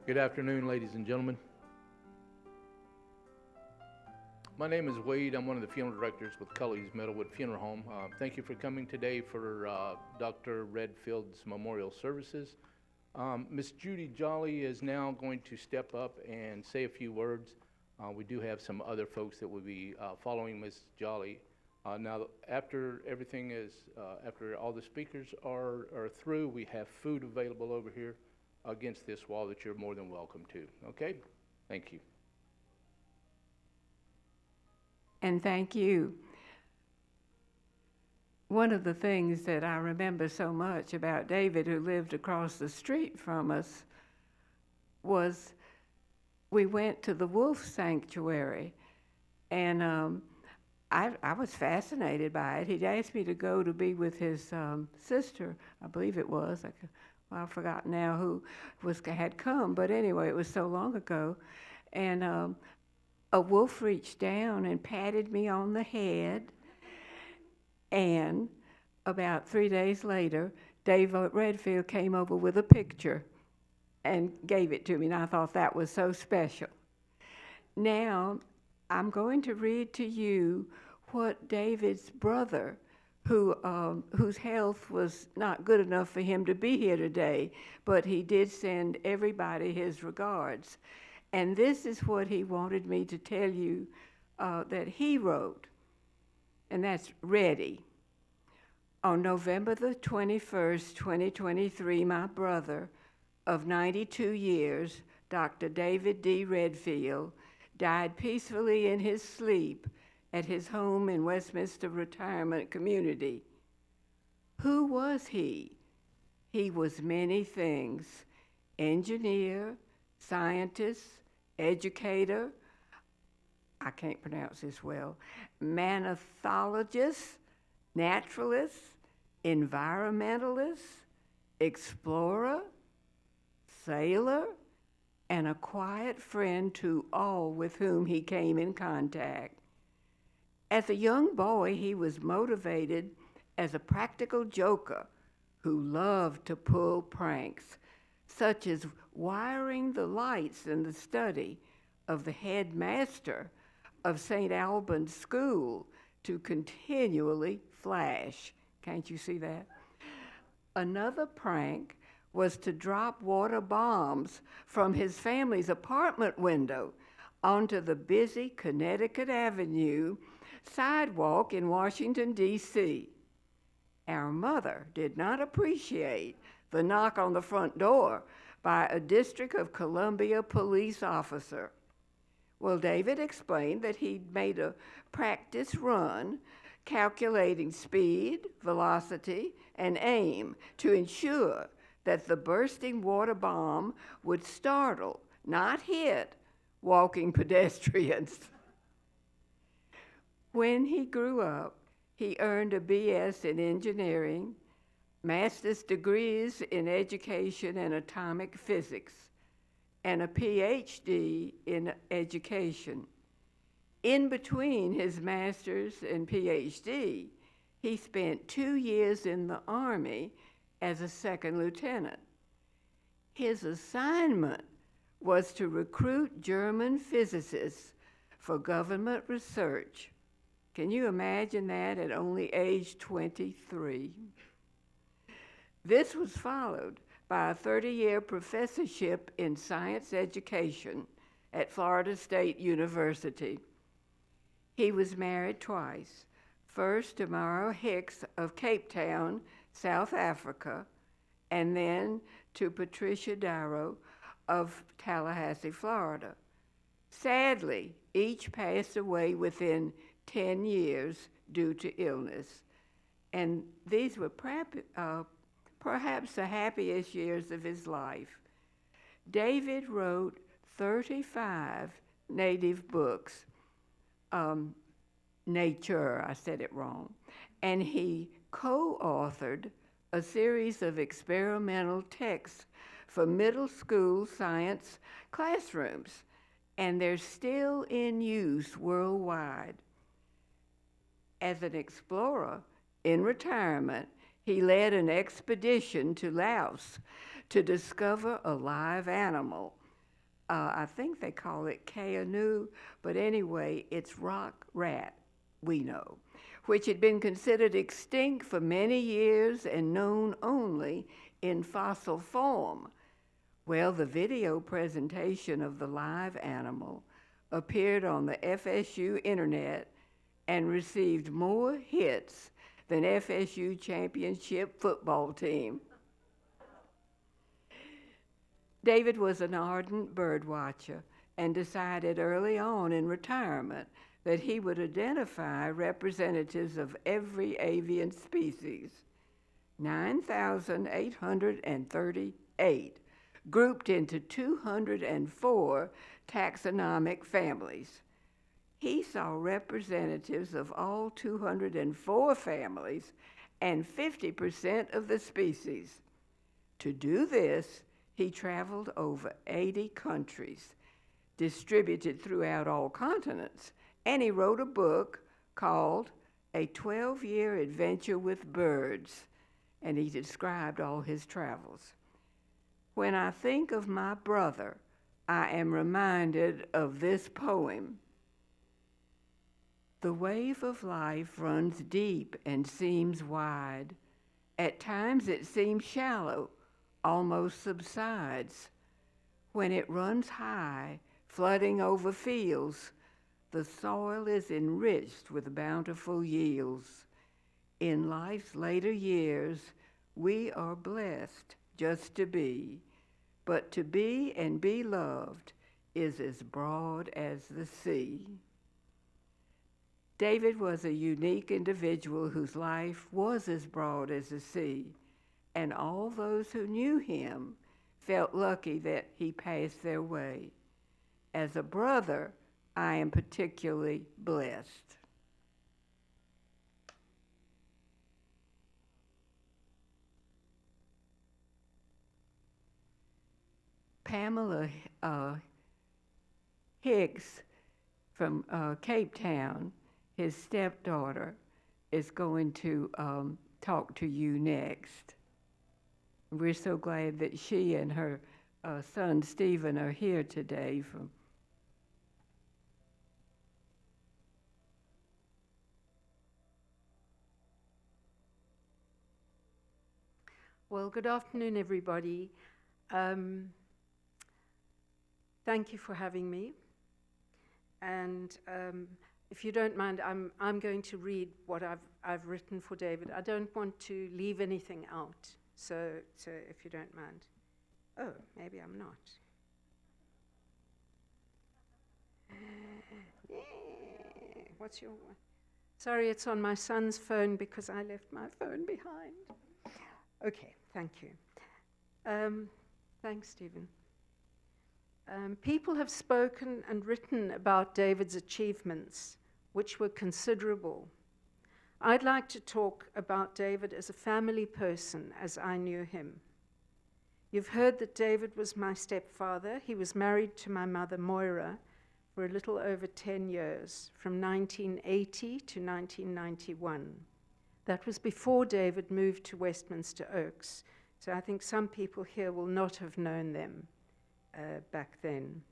Good afternoon, ladies and gentlemen. My name is Wade. I'm one of the funeral directors with Cully's Meadowwood Funeral Home. Thank you for coming today for Dr. Redfield's memorial services. Miss Judy Jolly is now going to step up and say a few words. We do have some other folks that will be following Miss Jolly. Now, after everything is, after all the speakers are through, we have food available over here against this wall that you're more than welcome to. Okay? Thank you. And thank you. One of the things that I remember so much about David, who lived across the street from us, was we went to the wolf sanctuary, and I was fascinated by it. He'd asked me to go to be with his sister, I believe it was. I forgot now who had come, but anyway, it was so long ago. And a wolf reached down and patted me on the head, and about 3 days later, Dave Redfield came over with a picture and gave it to me, and I thought that was so special. Now, I'm going to read to you what David's brother, whose health was not good enough for him to be here today, but he did send everybody his regards. And this is what he wanted me to tell you that he wrote, and that's ready. On November the 21st, 2023, my brother of 92 years, Dr. David D. Redfield, died peacefully in his sleep at his home in Westminster Retirement Community. Who was he? He was many things: engineer, scientist, educator, I can't pronounce this well, manethologist, naturalist, environmentalist, explorer, sailor, and a quiet friend to all with whom he came in contact. As a young boy, he was motivated as a practical joker who loved to pull pranks, such as wiring the lights in the study of the headmaster of St. Albans School to continually flash. Can't you see that? Another prank was to drop water bombs from his family's apartment window onto the busy Connecticut Avenue sidewalk in Washington, D.C. Our mother did not appreciate the knock on the front door by a District of Columbia police officer. Well, David explained that he'd made a practice run calculating speed, velocity, and aim to ensure that the bursting water bomb would startle, not hit, walking pedestrians. When he grew up, he earned a BS in engineering, master's degrees in education and atomic physics, and a PhD in education. In between his master's and PhD, he spent 2 years in the Army as a second lieutenant. His assignment was to recruit German physicists for government research. Can you imagine that at only age 23? This was followed by a 30-year professorship in science education at Florida State University. He was married twice, first to Mara Hicks of Cape Town, South Africa, and then to Patricia Darrow of Tallahassee, Florida. Sadly, each passed away within 10 years due to illness, and these were perhaps the happiest years of his life. David wrote 35 native books, nature, I said it wrong, and he co-authored a series of experimental texts for middle school science classrooms, and they're still in use worldwide. As an explorer in retirement, he led an expedition to Laos to discover a live animal I think they call it Kaanu, but anyway, it's rock rat, we know, which had been considered extinct for many years and known only in fossil form. Well, the video presentation of the live animal appeared on the FSU internet and received more hits than FSU championship football team. David was an ardent bird watcher and decided early on in retirement that he would identify representatives of every avian species, 9,838, grouped into 204 taxonomic families. He saw representatives of all 204 families and 50% of the species. To do this, he traveled over 80 countries, distributed throughout all continents, and he wrote a book called A 12-Year Adventure with Birds, and he described all his travels. When I think of my brother, I am reminded of this poem. The wave of life runs deep and seems wide. At times it seems shallow, almost subsides. When it runs high, flooding over fields, the soil is enriched with bountiful yields. In life's later years, we are blessed just to be, but to be and be loved is as broad as the sea. David was a unique individual whose life was as broad as the sea, and all those who knew him felt lucky that he passed their way. As a brother, I am particularly blessed. Pamela Hicks from Cape Town, his stepdaughter, is going to talk to you next. We're so glad that she and her son Stephen are here today. Well, good afternoon, everybody. Thank you for having me. And if you don't mind, I'm going to read what I've written for David. I don't want to leave anything out, so if you don't mind. Oh, maybe I'm not. What's your one? Sorry, it's on my son's phone because I left my phone behind. Okay, thank you. Thanks, Stephen. People have spoken and written about David's achievements, which were considerable. I'd like to talk about David as a family person, as I knew him. You've heard that David was my stepfather. He was married to my mother, Moira, for a little over 10 years, from 1980 to 1991. That was before David moved to Westminster Oaks, so I think some people here will not have known them back then.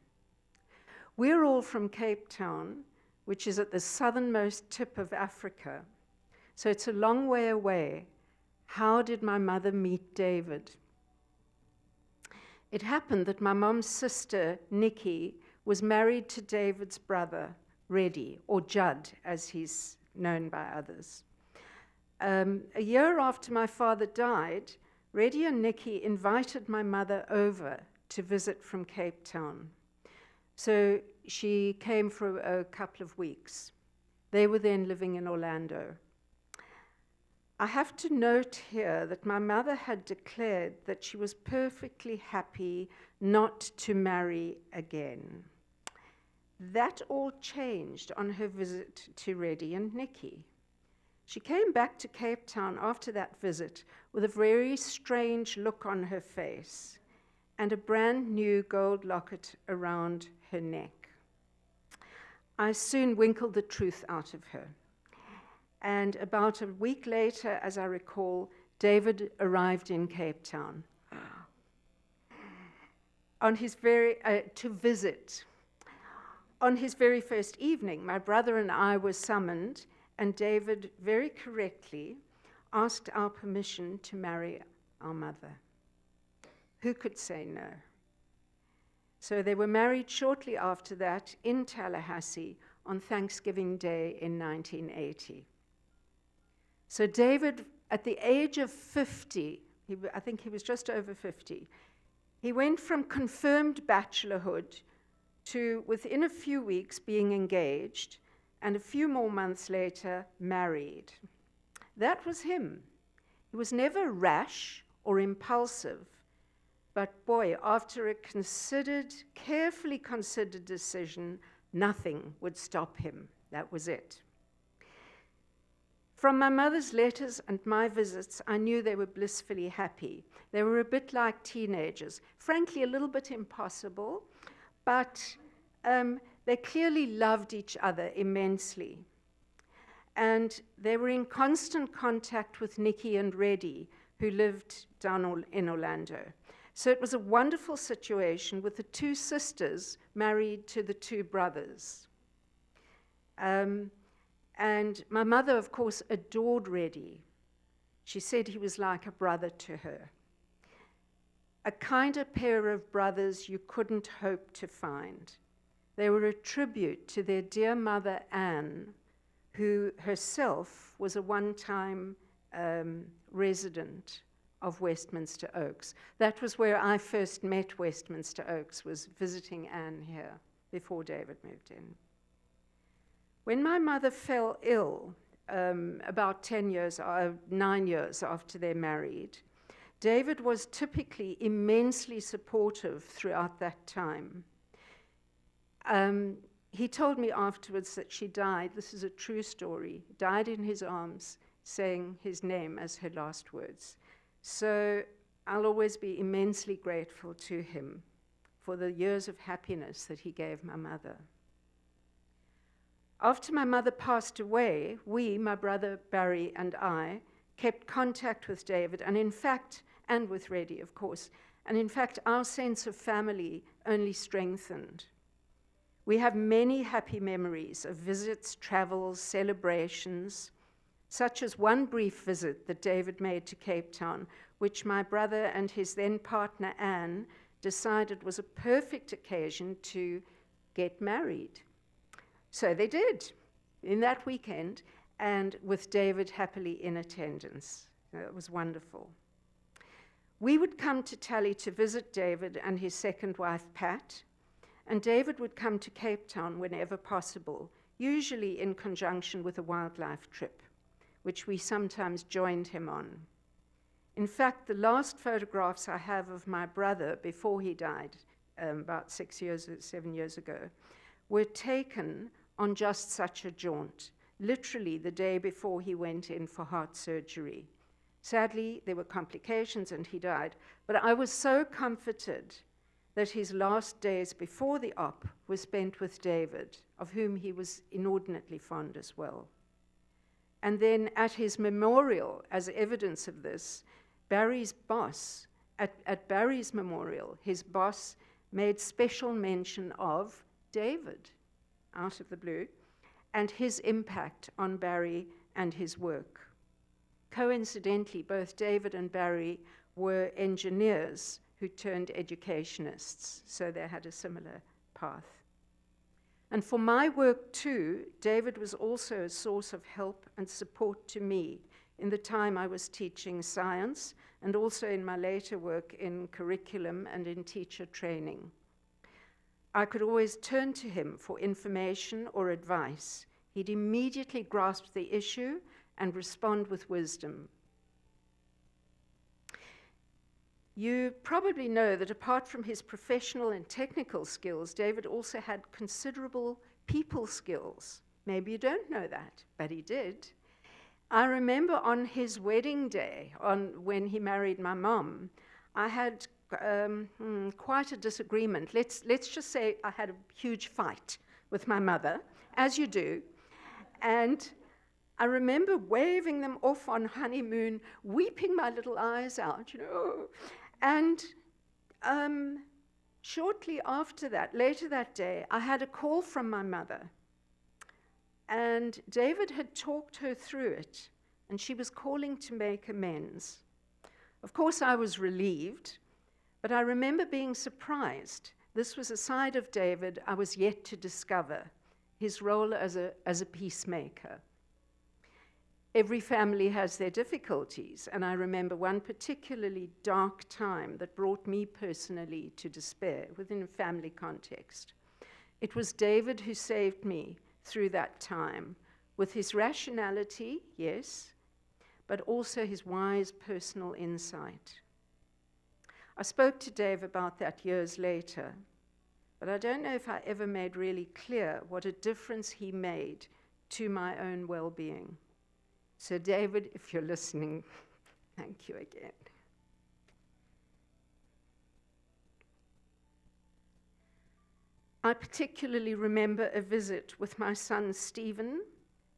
We're all from Cape Town, which is at the southernmost tip of Africa, so it's a long way away. How did my mother meet David? It happened that my mom's sister, Nikki, was married to David's brother, Reddy, or Judd, as he's known by others. A year after my father died, Reddy and Nikki invited my mother over to visit from Cape Town. So she came for a couple of weeks. They were then living in Orlando. I have to note here that my mother had declared that she was perfectly happy not to marry again. That all changed on her visit to Reddy and Nikki. She came back to Cape Town after that visit with a very strange look on her face and a brand new gold locket around her neck. I soon winkled the truth out of her. And about a week later, as I recall, David arrived in Cape Town. to visit. On his very first evening, my brother and I were summoned, and David very correctly asked our permission to marry our mother. Who could say no? So they were married shortly after that in Tallahassee on Thanksgiving Day in 1980. So David, at the age of 50, I think he was just over 50, he went from confirmed bachelorhood to, within a few weeks, being engaged, and a few more months later, married. That was him. He was never rash or impulsive, but boy, after a carefully considered decision, nothing would stop him. That was it. From my mother's letters and my visits, I knew they were blissfully happy. They were a bit like teenagers, frankly, a little bit impossible, but they clearly loved each other immensely. And they were in constant contact with Nikki and Reddy, who lived down in Orlando. So it was a wonderful situation with the two sisters married to the two brothers. And my mother, of course, adored Reddy. She said he was like a brother to her. A kinder pair of brothers you couldn't hope to find. They were a tribute to their dear mother, Anne, who herself was a one-time resident of Westminster Oaks. That was where I first met Westminster Oaks, was visiting Anne here before David moved in. When my mother fell ill, about 9 years after they married, David was typically immensely supportive throughout that time. He told me afterwards that she died, this is a true story, died in his arms, saying his name as her last words. So I'll always be immensely grateful to him for the years of happiness that he gave my mother. After my mother passed away, we, my brother Barry and I, kept contact with David, and with Reddy, of course, and in fact, our sense of family only strengthened. We have many happy memories of visits, travels, celebrations, such as one brief visit that David made to Cape Town, which my brother and his then partner Anne decided was a perfect occasion to get married. So they did in that weekend, and with David happily in attendance. It was wonderful. We would come to Tally to visit David and his second wife, Pat, and David would come to Cape Town whenever possible, usually in conjunction with a wildlife trip, which we sometimes joined him on. In fact, the last photographs I have of my brother before he died, about 7 years ago, were taken on just such a jaunt, literally the day before he went in for heart surgery. Sadly, there were complications and he died, but I was so comforted that his last days before the op were spent with David, of whom he was inordinately fond as well. And then at his memorial, as evidence of this, Barry's boss, at Barry's memorial, his boss made special mention of David, out of the blue, and his impact on Barry and his work. Coincidentally, both David and Barry were engineers who turned educationists, so they had a similar path. And for my work too, David was also a source of help and support to me in the time I was teaching science, and also in my later work in curriculum and in teacher training. I could always turn to him for information or advice. He'd immediately grasp the issue and respond with wisdom. You probably know that apart from his professional and technical skills, David also had considerable people skills. Maybe you don't know that, but he did. I remember on his wedding day, when he married my mom, I had quite a disagreement. Let's just say I had a huge fight with my mother, as you do, and I remember waving them off on honeymoon, weeping my little eyes out, and Shortly after that, later that day, I had a call from my mother. And David had talked her through it, and she was calling to make amends. Of course, I was relieved, but I remember being surprised. This was a side of David I was yet to discover, his role as a peacemaker. Every family has their difficulties, and I remember one particularly dark time that brought me personally to despair within a family context. It was David who saved me through that time with his rationality, yes, but also his wise personal insight. I spoke to Dave about that years later, but I don't know if I ever made really clear what a difference he made to my own well-being. So David, if you're listening, thank you again. I particularly remember a visit with my son Stephen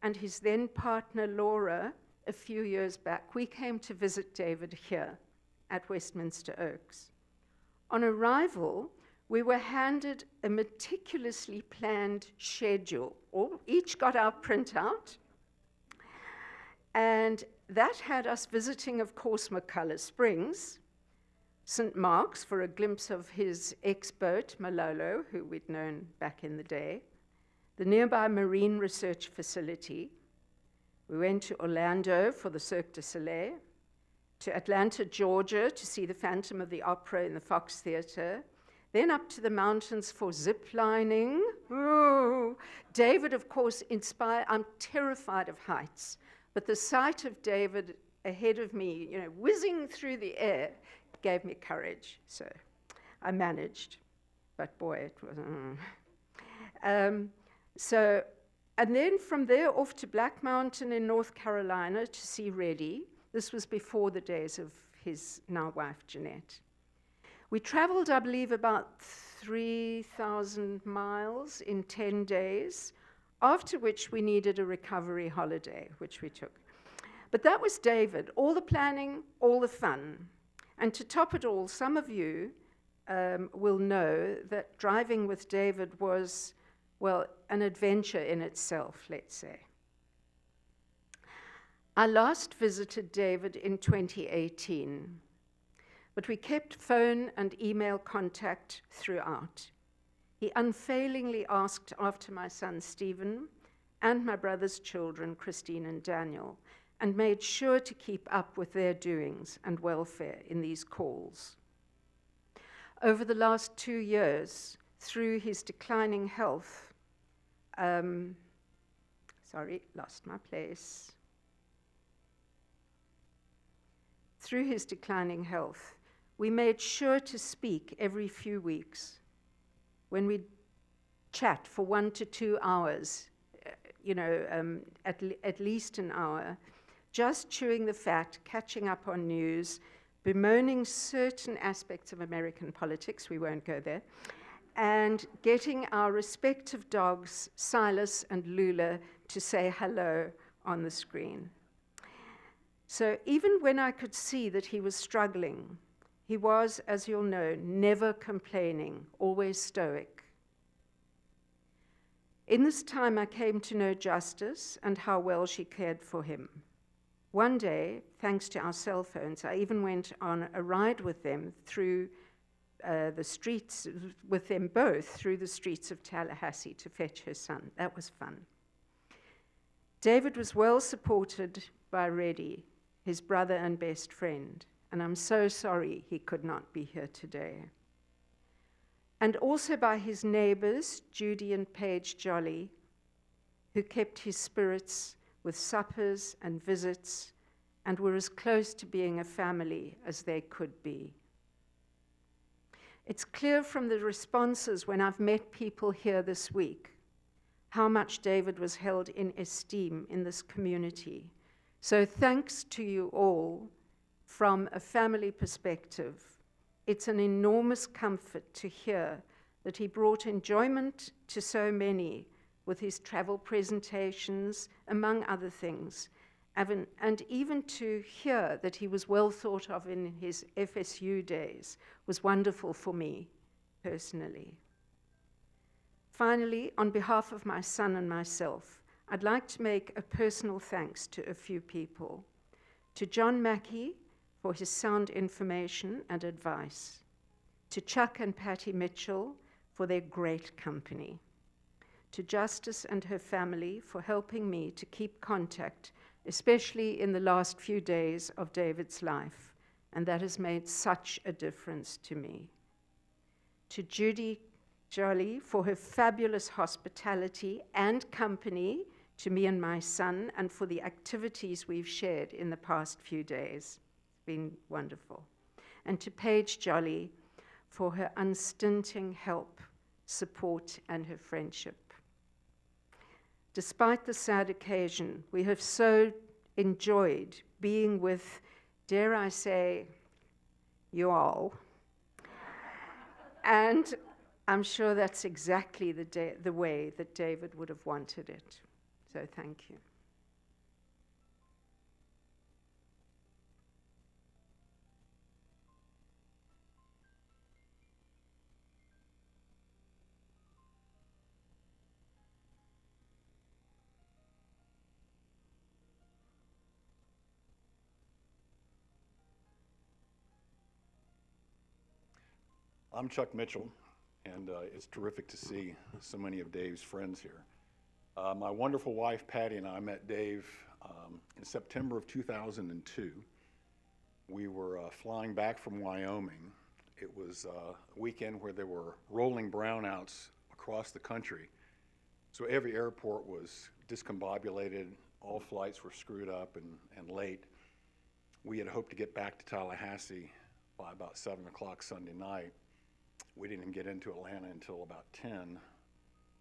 and his then partner Laura a few years back. We came to visit David here at Westminster Oaks. On arrival, we were handed a meticulously planned schedule. Each got our printout, and that had us visiting, of course, McCullough Springs, St. Mark's for a glimpse of his ex-boat, Malolo, who we'd known back in the day, the nearby Marine Research Facility. We went to Orlando for the Cirque du Soleil, to Atlanta, Georgia, to see the Phantom of the Opera in the Fox Theater, then up to the mountains for zip lining. Ooh. David, of course, inspired. I'm terrified of heights, but the sight of David ahead of me, whizzing through the air, gave me courage. So I managed, but boy, it was. And then from there off to Black Mountain in North Carolina to see Reddy. This was before the days of his now wife, Jeanette. We traveled, I believe, about 3,000 miles in 10 days, after which we needed a recovery holiday, which we took. But that was David, all the planning, all the fun. And to top it all, some of you will know that driving with David was, well, an adventure in itself, let's say. I last visited David in 2018, but we kept phone and email contact throughout. He unfailingly asked after my son Stephen and my brother's children, Christine and Daniel, and made sure to keep up with their doings and welfare in these calls. Over the last 2 years, through his declining health, Through his declining health, we made sure to speak every few weeks when we'd chat for 1 to 2 hours, at least an hour, just chewing the fat, catching up on news, bemoaning certain aspects of American politics, we won't go there, and getting our respective dogs, Silas and Lula, to say hello on the screen. So even when I could see that he was struggling, he was, as you'll know, never complaining, always stoic. In this time, I came to know Justice and how well she cared for him. One day, thanks to our cell phones, I even went on a ride with them through the streets, with them both through the streets of Tallahassee to fetch her son. That was fun. David was well supported by Reddy, his brother and best friend, and I'm so sorry he could not be here today. And also by his neighbors, Judy and Paige Jolly, who kept his spirits with suppers and visits and were as close to being a family as they could be. It's clear from the responses when I've met people here this week how much David was held in esteem in this community. So thanks to you all from a family perspective. It's an enormous comfort to hear that he brought enjoyment to so many with his travel presentations, among other things, and even to hear that he was well thought of in his FSU days was wonderful for me personally. Finally, on behalf of my son and myself, I'd like to make a personal thanks to a few people. To John Mackey for his sound information and advice. To Chuck and Patty Mitchell for their great company. To Justice and her family for helping me to keep contact, especially in the last few days of David's life, and that has made such a difference to me. To Judy Jolly for her fabulous hospitality and company to me and my son, and for the activities we've shared in the past few days. It's been wonderful. And to Paige Jolly for her unstinting help, support, and her friendship. Despite the sad occasion, we have so enjoyed being with, dare I say, you all. And I'm sure that's exactly the way that David would have wanted it. So thank you. I'm Chuck Mitchell, and it's terrific to see so many of Dave's friends here. My wonderful wife, Patty, and I met Dave in September of 2002. We were flying back from Wyoming. It was a weekend where there were rolling brownouts across the country. So every airport was discombobulated, all flights were screwed up and late. We had hoped to get back to Tallahassee by about 7 o'clock Sunday night. We didn't even get into Atlanta until about 10.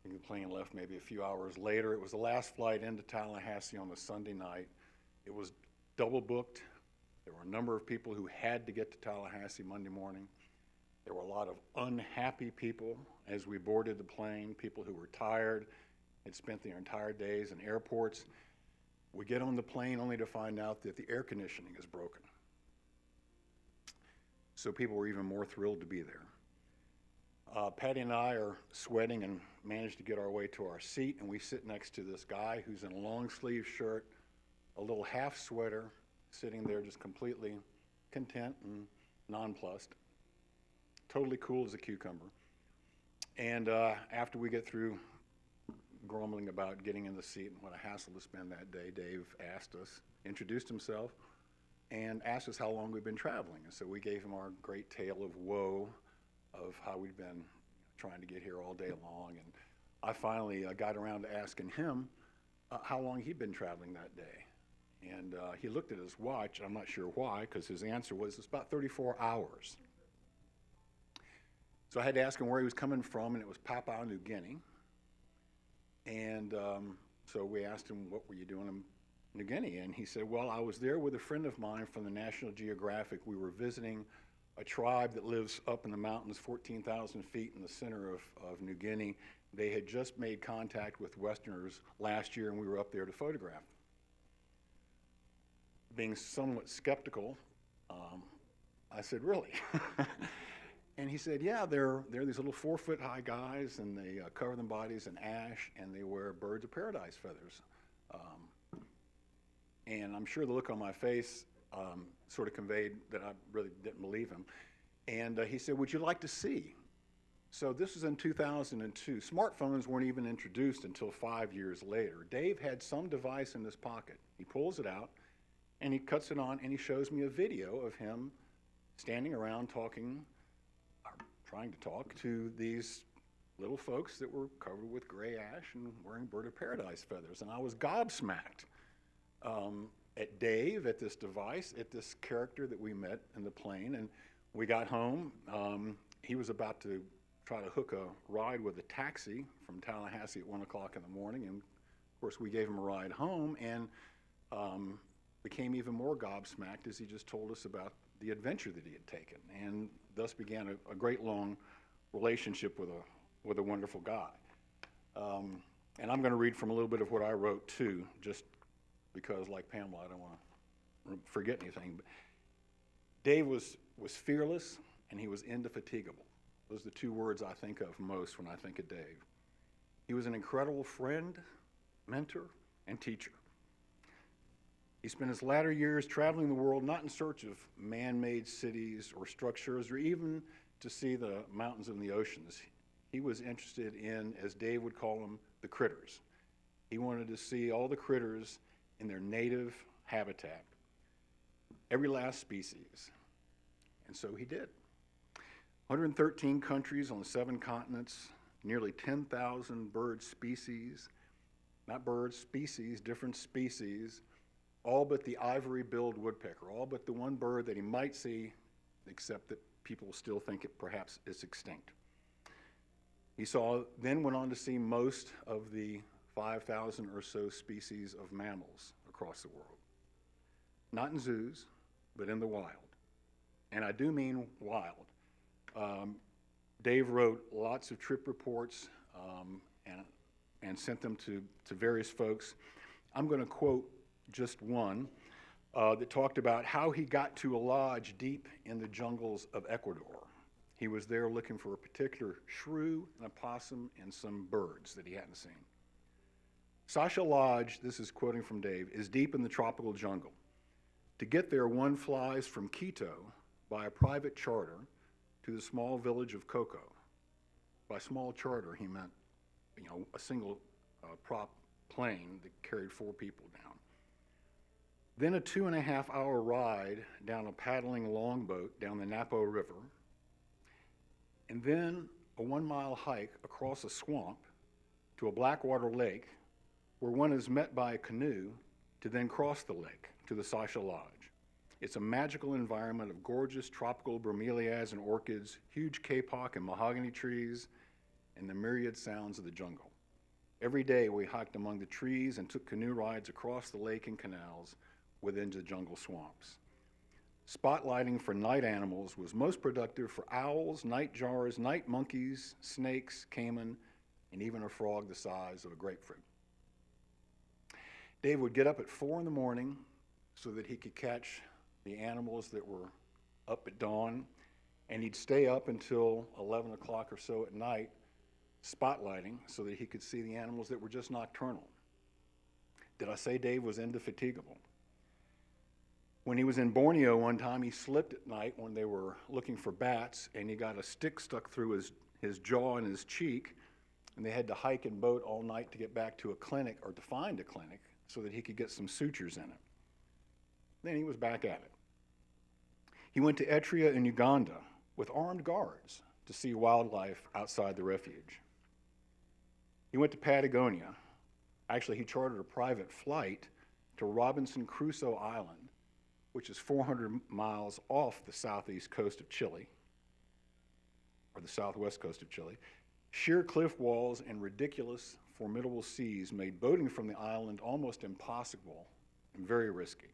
The plane left maybe a few hours later. It was the last flight into Tallahassee on the Sunday night. It was double booked. There were a number of people who had to get to Tallahassee Monday morning. There were a lot of unhappy people as we boarded the plane, people who were tired, had spent their entire days in airports. We get on the plane only to find out that the air conditioning is broken. So people were even more thrilled to be there. Patty and I are sweating and managed to get our way to our seat, and we sit next to this guy who's in a long sleeve shirt, a little half sweater, sitting there just completely content and nonplussed, totally cool as a cucumber. And after we get through grumbling about getting in the seat and what a hassle to spend that day, Dave asked us, introduced himself, and asked us how long we'd been traveling. And so we gave him our great tale of woe, of how we'd been trying to get here all day long. And I finally got around to asking him how long he'd been traveling that day. And he looked at his watch. I'm not sure why, because his answer was, it's about 34 hours. So I had to ask him where he was coming from, and it was Papua New Guinea. And so we asked him, what were you doing in New Guinea? And he said, well, I was there with a friend of mine from the National Geographic. We were visiting a tribe that lives up in the mountains 14,000 feet in the center of New Guinea. They had just made contact with Westerners last year, and we were up there to photograph them. Being somewhat skeptical, I said, really? And he said, yeah, they're these little 4-foot-high guys, and they cover their bodies in ash, and they wear birds of paradise feathers. And I'm sure the look on my face sort of conveyed that I really didn't believe him. And he said, would you like to see? So this was in 2002. Smartphones weren't even introduced until 5 years later. Dave had some device in his pocket. He pulls it out, and he cuts it on, and he shows me a video of him standing around talking, or trying to talk to these little folks that were covered with gray ash and wearing bird of paradise feathers. And I was gobsmacked at Dave, at this device, at this character that we met in the plane. And we got home. He was about to try to hook a ride with a taxi from Tallahassee at 1 o'clock in the morning. And of course, we gave him a ride home, and became even more gobsmacked as he just told us about the adventure that he had taken, and thus began a great long relationship with a wonderful guy. And I'm going to read from a little bit of what I wrote too, just because, like Pamela, I don't want to forget anything. But Dave was fearless, and he was indefatigable. Those are the two words I think of most when I think of Dave. He was an incredible friend, mentor, and teacher. He spent his latter years traveling the world not in search of man-made cities or structures or even to see the mountains and the oceans. He was interested in, as Dave would call them, the critters. He wanted to see all the critters in their native habitat, every last species. And so he did. 113 countries on 7 continents, nearly 10,000 bird species, not birds, species, different species, all but the ivory-billed woodpecker, all but the one bird that he might see, except that people still think it perhaps is extinct. He then went on to see most of the 5,000 or so species of mammals across the world. Not in zoos, but in the wild. And I do mean wild. Dave wrote lots of trip reports and sent them to various folks. I'm going to quote just one that talked about how he got to a lodge deep in the jungles of Ecuador. He was there looking for a particular shrew, an opossum, and some birds that he hadn't seen. Sasha Lodge, this is quoting from Dave, is deep in the tropical jungle. To get there, one flies from Quito by a private charter to the small village of Coco. By small charter, he meant, a single prop plane that carried 4 people down. Then a 2.5-hour ride down a paddling longboat down the Napo River, and then a 1-mile hike across a swamp to a blackwater lake where one is met by a canoe to then cross the lake to the Sasha Lodge. It's a magical environment of gorgeous tropical bromeliads and orchids, huge kapok and mahogany trees, and the myriad sounds of the jungle. Every day we hiked among the trees and took canoe rides across the lake and canals within the jungle swamps. Spotlighting for night animals was most productive for owls, nightjars, night monkeys, snakes, caiman, and even a frog the size of a grapefruit. Dave would get up at 4 in the morning so that he could catch the animals that were up at dawn, and he'd stay up until 11 o'clock or so at night spotlighting so that he could see the animals that were just nocturnal. Did I say Dave was indefatigable? When he was in Borneo one time, he slipped at night when they were looking for bats, and he got a stick stuck through his jaw and his cheek, and they had to hike and boat all night to get back to a clinic or to find a clinic so that he could get some sutures in it. Then he was back at it. He went to Etria in Uganda with armed guards to see wildlife outside the refuge. He went to Patagonia. Actually, he chartered a private flight to Robinson Crusoe Island, which is 400 miles off the southeast coast of Chile, or the southwest coast of Chile. Sheer cliff walls and ridiculous, formidable seas made boating from the island almost impossible and very risky.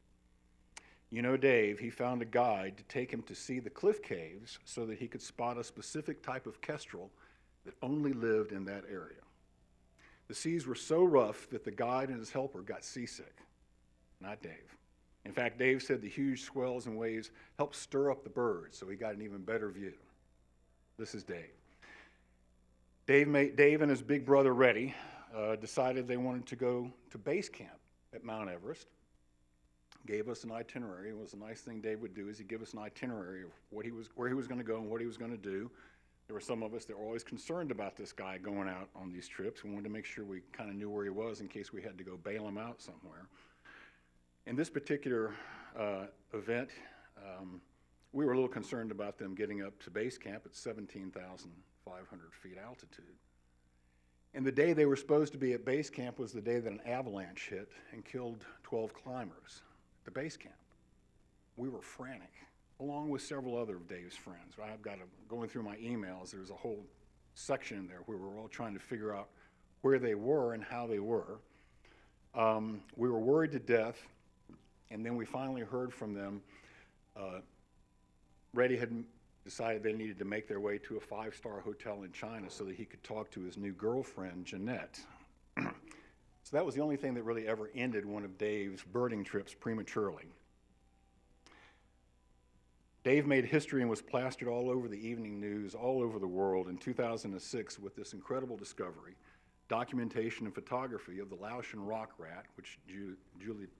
You know Dave, he found a guide to take him to see the cliff caves so that he could spot a specific type of kestrel that only lived in that area. The seas were so rough that the guide and his helper got seasick, not Dave. In fact, Dave said the huge swells and waves helped stir up the birds, so he got an even better view. This is Dave. Dave and his big brother, Reddy, decided they wanted to go to base camp at Mount Everest. Gave us an itinerary. It was a nice thing Dave would do is he'd give us an itinerary of where he was going to go and what he was going to do. There were some of us that were always concerned about this guy going out on these trips. We wanted to make sure we kind of knew where he was in case we had to go bail him out somewhere. In this particular event, we were a little concerned about them getting up to base camp at 17,500 feet altitude. And the day they were supposed to be at base camp was the day that an avalanche hit and killed 12 climbers at the base camp. We were frantic, along with several other of Dave's friends. I've got going through my emails, there's a whole section in there where we're all trying to figure out where they were and how they were. We were worried to death, and then we finally heard from them. Reddy had decided they needed to make their way to a 5-star hotel in China so that he could talk to his new girlfriend, Jeanette. So that was the only thing that really ever ended one of Dave's birding trips prematurely. Dave made history and was plastered all over the evening news, all over the world in 2006 with this incredible discovery, documentation and photography of the Laotian rock rat, which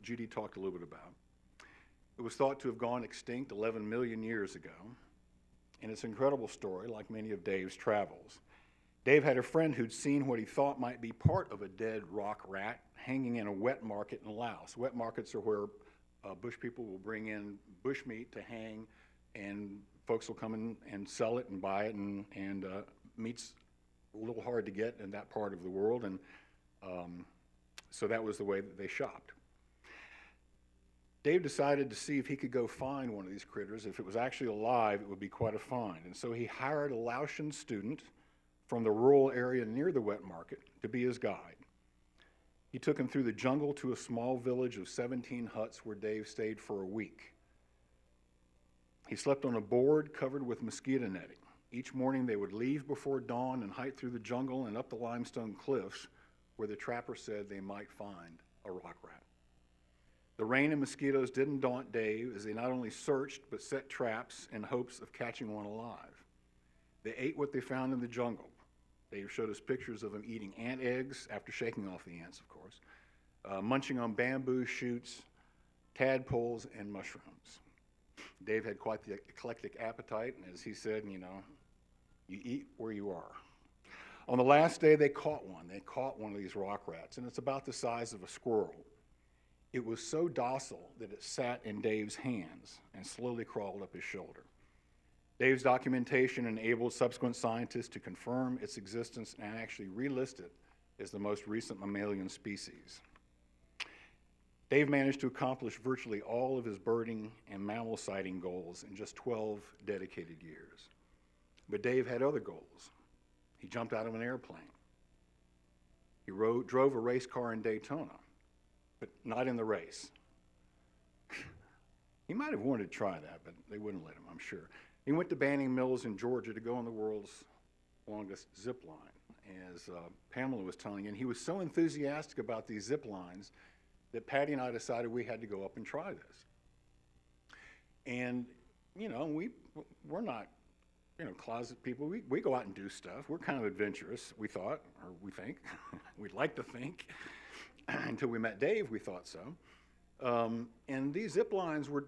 Judy talked a little bit about. It was thought to have gone extinct 11 million years ago, and it's an incredible story, like many of Dave's travels. Dave had a friend who'd seen what he thought might be part of a dead rock rat hanging in a wet market in Laos. Wet markets are where bush people will bring in bush meat to hang, and folks will come in and sell it and buy it, and meat's a little hard to get in that part of the world, and so that was the way that they shopped. Dave decided to see if he could go find one of these critters. If it was actually alive, it would be quite a find. And so he hired a Laotian student from the rural area near the wet market to be his guide. He took him through the jungle to a small village of 17 huts where Dave stayed for a week. He slept on a board covered with mosquito netting. Each morning they would leave before dawn and hike through the jungle and up the limestone cliffs where the trapper said they might find a rock rat. The rain and mosquitoes didn't daunt Dave as they not only searched but set traps in hopes of catching one alive. They ate what they found in the jungle. Dave showed us pictures of them eating ant eggs, after shaking off the ants, of course, munching on bamboo shoots, tadpoles, and mushrooms. Dave had quite the eclectic appetite, and as he said, you eat where you are. On the last day, they caught one. They caught one of these rock rats, and it's about the size of a squirrel. It was so docile that it sat in Dave's hands and slowly crawled up his shoulder. Dave's documentation enabled subsequent scientists to confirm its existence and actually relist it as the most recent mammalian species. Dave managed to accomplish virtually all of his birding and mammal sighting goals in just 12 dedicated years. But Dave had other goals. He jumped out of an airplane. He drove a race car in Daytona, but not in the race. He might have wanted to try that, but they wouldn't let him, I'm sure. He went to Banning Mills in Georgia to go on the world's longest zip line, as Pamela was telling you. And he was so enthusiastic about these zip lines that Patty and I decided we had to go up and try this. And, we're not, closet people. We go out and do stuff. We're kind of adventurous, we thought, or we think. We'd like to think. Until we met Dave, we thought so. And these zip lines were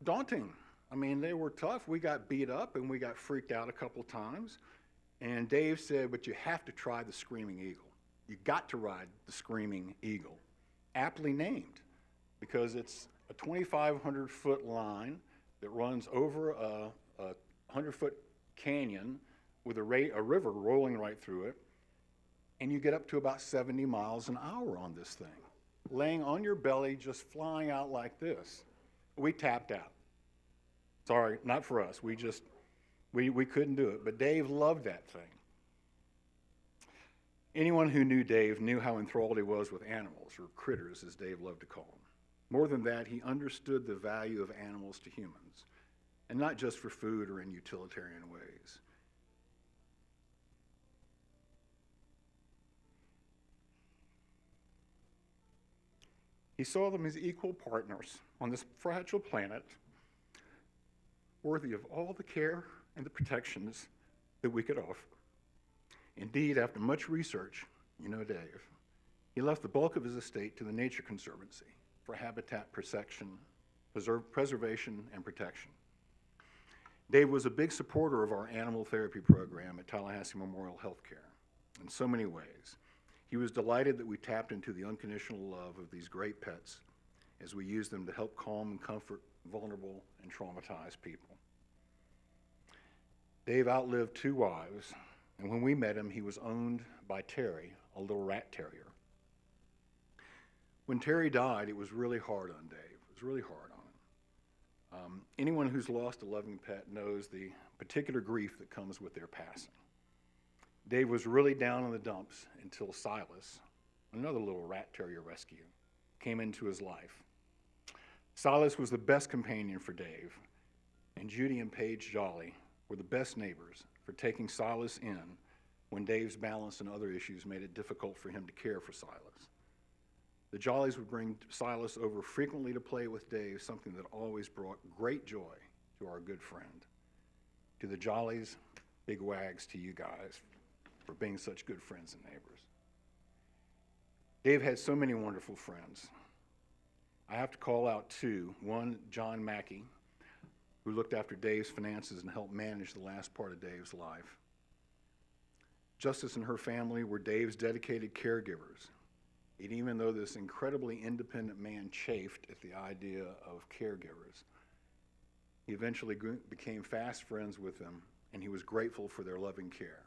daunting. I mean, they were tough. We got beat up and we got freaked out a couple times. And Dave said, but you have to try the Screaming Eagle. You got to ride the Screaming Eagle, aptly named, because it's a 2,500-foot line that runs over a 100-foot canyon with a river rolling right through it. And you get up to about 70 miles an hour on this thing, laying on your belly, just flying out like this. We tapped out. Sorry, not for us. We couldn't do it. But Dave loved that thing. Anyone who knew Dave knew how enthralled he was with animals, or critters, as Dave loved to call them. More than that, he understood the value of animals to humans, and not just for food or in utilitarian ways. He saw them as equal partners on this fragile planet, worthy of all the care and the protections that we could offer. Indeed, after much research, Dave, he left the bulk of his estate to the Nature Conservancy for habitat preservation and protection. Dave was a big supporter of our animal therapy program at Tallahassee Memorial Healthcare in so many ways. He was delighted that we tapped into the unconditional love of these great pets as we used them to help calm and comfort vulnerable and traumatized people. Dave outlived 2 wives, and when we met him, he was owned by Terry, a little rat terrier. When Terry died, it was really hard on Dave. It was really hard on him. Anyone who's lost a loving pet knows the particular grief that comes with their passing. Dave was really down in the dumps until Silas, another little rat terrier rescue, came into his life. Silas was the best companion for Dave, and Judy and Paige Jolly were the best neighbors for taking Silas in when Dave's balance and other issues made it difficult for him to care for Silas. The Jollies would bring Silas over frequently to play with Dave, something that always brought great joy to our good friend. To the Jollies, big wags to you guys for being such good friends and neighbors. Dave had so many wonderful friends. I have to call out two. One, John Mackey, who looked after Dave's finances and helped manage the last part of Dave's life. Justice and her family were Dave's dedicated caregivers. And even though this incredibly independent man chafed at the idea of caregivers, he eventually became fast friends with them, and he was grateful for their loving care,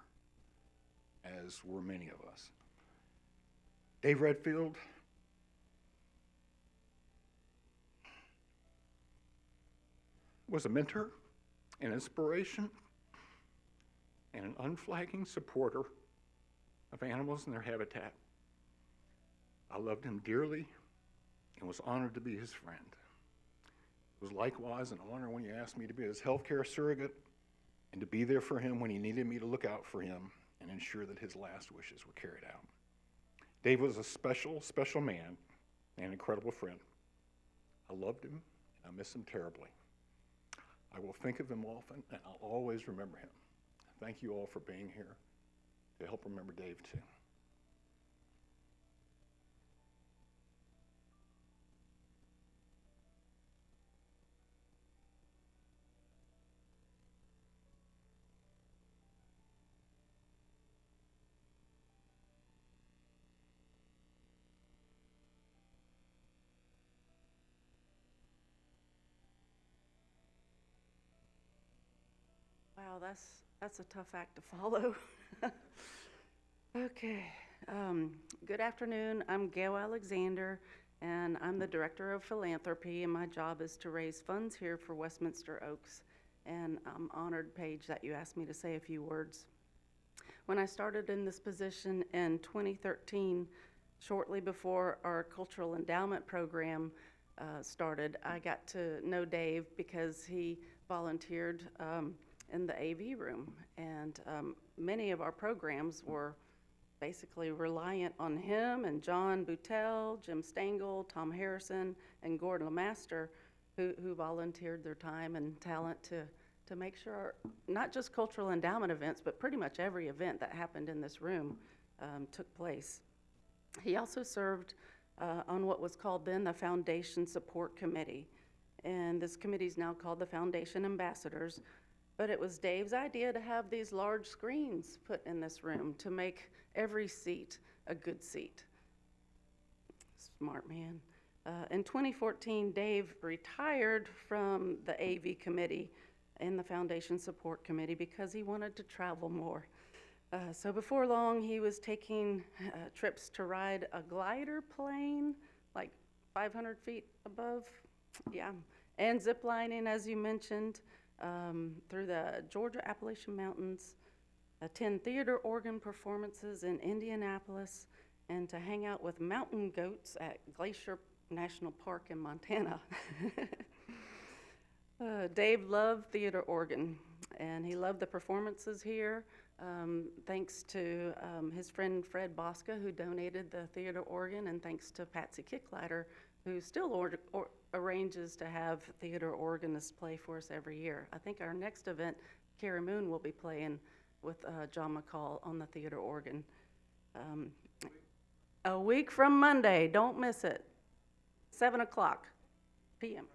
as were many of us. Dave Redfield was a mentor, an inspiration, and an unflagging supporter of animals and their habitat. I loved him dearly and was honored to be his friend. It was likewise an honor when he asked me to be his healthcare surrogate and to be there for him when he needed me to look out for him and ensure that his last wishes were carried out. Dave was a special, special man and an incredible friend. I loved him, and I miss him terribly. I will think of him often, and I'll always remember him. Thank you all for being here to help remember Dave, too. Wow, that's a tough act to follow. Okay. Good afternoon. I'm Gail Alexander, and I'm the Director of Philanthropy, and my job is to raise funds here for Westminster Oaks. And I'm honored, Paige, that you asked me to say a few words. When I started in this position in 2013, shortly before our Cultural Endowment Program started, I got to know Dave because he volunteered in the AV room, and many of our programs were basically reliant on him and John Boutell, Jim Stengel, Tom Harrison, and Gordon LeMaster, who volunteered their time and talent to make sure not just cultural endowment events, but pretty much every event that happened in this room took place. He also served on what was called then the Foundation Support Committee, and this committee is now called the Foundation Ambassadors. But it was Dave's idea to have these large screens put in this room to make every seat a good seat. Smart man. In 2014, Dave retired from the AV committee and the Foundation Support Committee because he wanted to travel more. So before long, he was taking trips to ride a glider plane, like 500 feet above, yeah, and zip lining, as you mentioned, through the Georgia Appalachian Mountains, attend theater organ performances in Indianapolis, and to hang out with mountain goats at Glacier National Park in Montana. Dave loved theater organ, and he loved the performances here, thanks to his friend Fred Bosca, who donated the theater organ, and thanks to Patsy Kicklighter, who still arranges to have theater organists play for us every year. I think our next event, Carrie Moon will be playing with John McCall on the theater organ. A week from Monday, don't miss it, 7:00 p.m.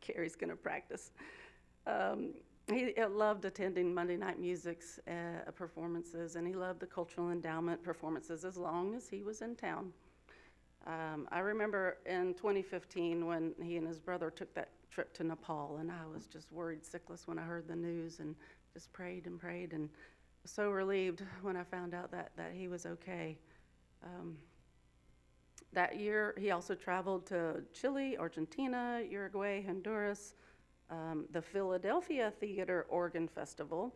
Carrie's gonna practice. He loved attending Monday Night Music's performances, and he loved the Cultural Endowment performances as long as he was in town. I remember in 2015 when he and his brother took that trip to Nepal, and I was just worried sickless when I heard the news, and just prayed and prayed, and was so relieved when I found out that he was okay. That year, he also traveled to Chile, Argentina, Uruguay, Honduras, the Philadelphia Theater Organ Festival,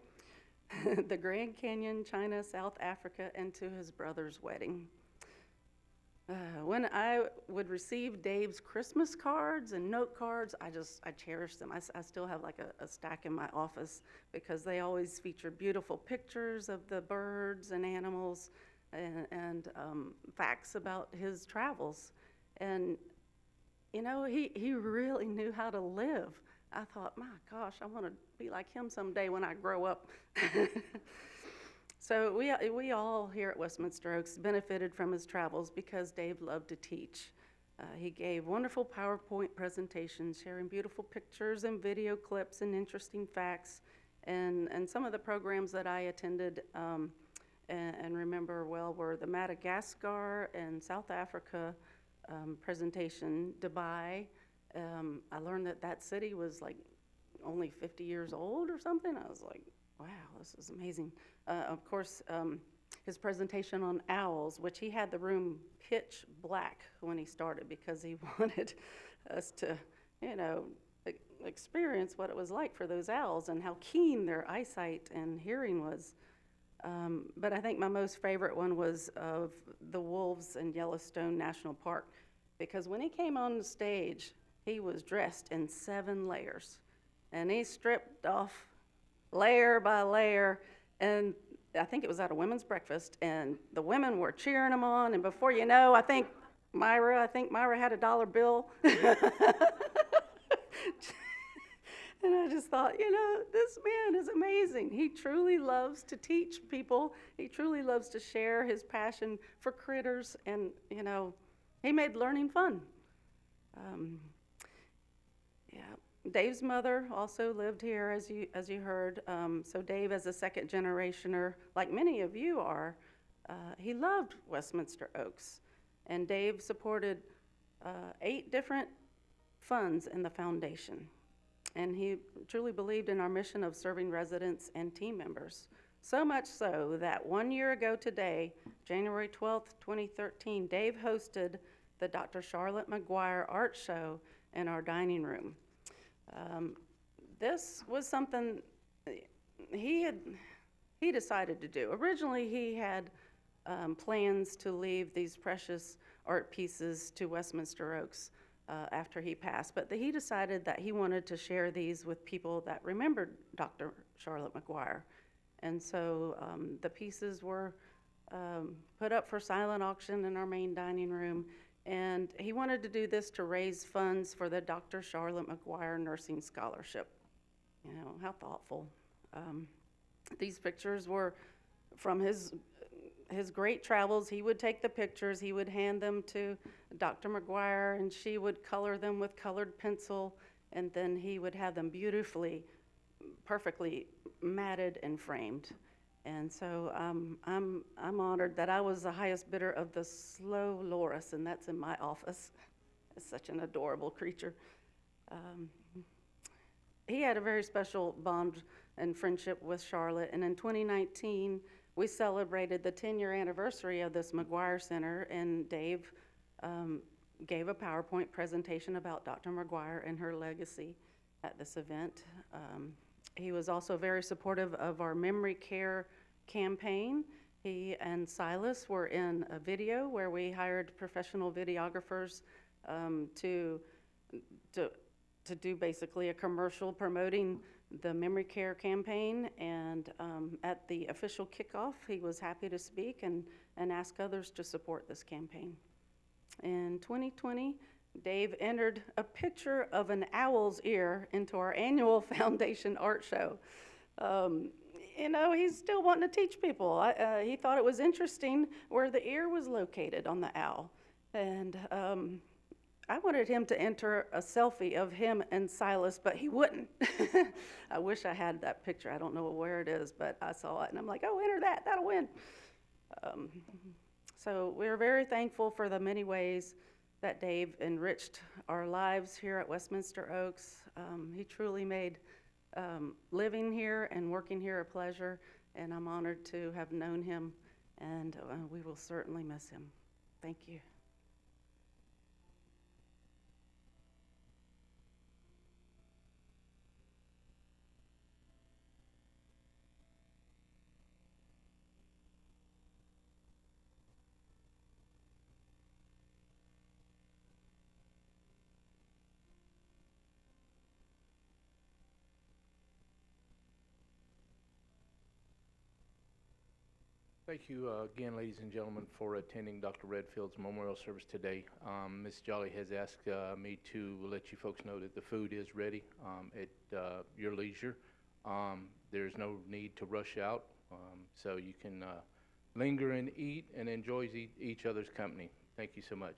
the Grand Canyon, China, South Africa, and to his brother's wedding. When I would receive Dave's Christmas cards and note cards, I cherished them. I still have like a stack in my office because they always featured beautiful pictures of the birds and animals and facts about his travels. And you know, he really knew how to live. I thought, my gosh, I want to be like him someday when I grow up. So we all here at Westminster Oaks benefited from his travels because Dave loved to teach. He gave wonderful PowerPoint presentations, sharing beautiful pictures and video clips and interesting facts. And some of the programs that I attended and remember well were the Madagascar and South Africa presentation, Dubai. I learned that that city was like only 50 years old or something. I was like, wow, this is amazing. Of course, his presentation on owls, which he had the room pitch black when he started because he wanted us to, you know, experience what it was like for those owls and how keen their eyesight and hearing was. But I think my most favorite one was of the wolves in Yellowstone National Park, because when he came on the stage, he was dressed in 7 layers, and he stripped off layer by layer, and I think it was at a women's breakfast, and the women were cheering him on, and before you know, I think Myra had a dollar bill. And I just thought, you know, this man is amazing. He truly loves to teach people. He truly loves to share his passion for critters, and, you know, he made learning fun. Yeah. Dave's mother also lived here, as you heard. So Dave, as a second generationer, like many of you are, he loved Westminster Oaks. And Dave supported 8 different funds in the foundation. And he truly believed in our mission of serving residents and team members. So much so that 1 year ago today, January 12th, 2013, Dave hosted the Dr. Charlotte McGuire Art Show in our dining room. This was something he decided to do. Originally, he had plans to leave these precious art pieces to Westminster Oaks after he passed, but he decided that he wanted to share these with people that remembered Dr. Charlotte McGuire. And so the pieces were put up for silent auction in our main dining room, and he wanted to do this to raise funds for the Dr. Charlotte McGuire Nursing Scholarship. You know, how thoughtful. These pictures were from his great travels. He would take the pictures, he would hand them to Dr. McGuire, and she would color them with colored pencil, and then he would have them beautifully, perfectly matted and framed. And so I'm honored that I was the highest bidder of the Slow Loris, and that's in my office. It's such an adorable creature. He had a very special bond and friendship with Charlotte, and in 2019, we celebrated the 10-year anniversary of this McGuire Center, and Dave gave a PowerPoint presentation about Dr. McGuire and her legacy at this event. He was also very supportive of our memory care campaign. He and Silas were in a video where we hired professional videographers to do basically a commercial promoting the memory care campaign, and at the official kickoff, he was happy to speak and ask others to support this campaign. In 2020, Dave entered a picture of an owl's ear into our annual foundation art show. You know, he's still wanting to teach people. He thought it was interesting where the ear was located on the owl, and I wanted him to enter a selfie of him and Silas, but he wouldn't. I wish I had that picture. I don't know where it is, but I saw it, and I'm like, oh, enter that. That'll win. So we're very thankful for the many ways that Dave enriched our lives here at Westminster Oaks. He truly made living here and working here a pleasure, and I'm honored to have known him, and we will certainly miss him. Thank you. Thank you again, ladies and gentlemen, for attending Dr. Redfield's memorial service today. Ms. Jolly has asked me to let you folks know that the food is ready at your leisure. There's no need to rush out, so you can linger and eat and enjoy each other's company. Thank you so much.